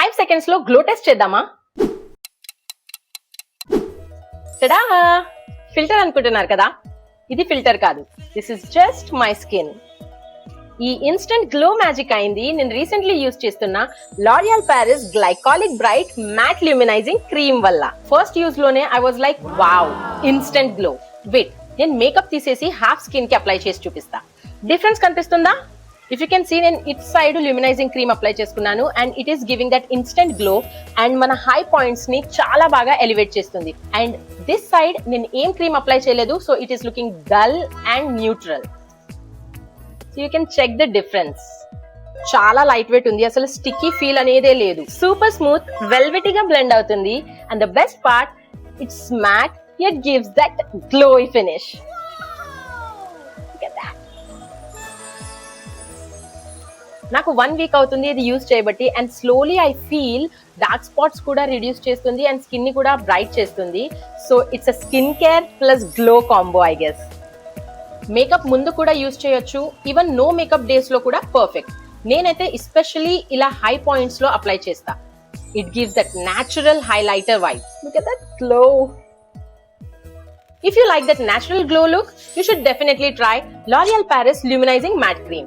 5 seconds లో glow test చేద్దామా? Tada! Filter అనుకుంటున్నారు కదా, ఇది ఫిల్టర్ కాదు, this is just my skin. ఈ ఇన్స్టెంట్ గ్లో మ్యాజిక్ అయింది నేను రీసెంట్లీ యూజ్ చేస్తున్న L'Oreal Paris glycolic bright matte luminising cream వల్ల. ఫస్ట్ యూజ్ లోనే I was like wow, instant glow. Wait, నేను మేకప్ తీసేసి హాఫ్ స్కిన్ కి అప్లై చేసి చూపిస్తా. డిఫరెన్స్ కనిపిస్తుందా? ఇఫ్ యూ కెన్ సీ, నేను it side luminising cream apply చేసుకున్నాను and it is giving that instant glow and మన హై పాయింట్స్ ని చాలా బాగా ఎలివేట్ చేస్తుంది. అండ్ దిస్ సైడ్ నేను ఏం క్రీమ్ అప్లై చేయలేదు, so it is looking dull and neutral. So you can check the difference. చాలా లైట్ వెయిట్ ఉంది, అసలు స్టిక్కీ ఫీల్ అనేదే లేదు. సూపర్ స్మూత్, వెల్వెటీగా బ్లెండ్ అవుతుంది. And the best part, it's matte yet gives that glowy finish. Look at that. నాకు 1 week అవుతుంది ఇది యూజ్ చేయబట్టి, and slowly I feel dark spots కూడా రిడ్యూస్ చేస్తుంది అండ్ స్కిన్ ని కూడా బ్రైట్ చేస్తుంది. So it's a skin care plus glow combo I guess. Makeup ముందు కూడా యూజ్ చేయొచ్చు, ఈవెన్ నో మేకప్ డేస్ లో కూడా పర్ఫెక్ట్. నేనైతే ఎస్పెషల్లీ ఇలా హై పాయింట్స్ లో అప్లై చేస్తా. It gives that natural highlighter vibe. Look at that glow. If you like that natural glow look, you should definitely try L'Oréal Paris Luminizing Matte Cream.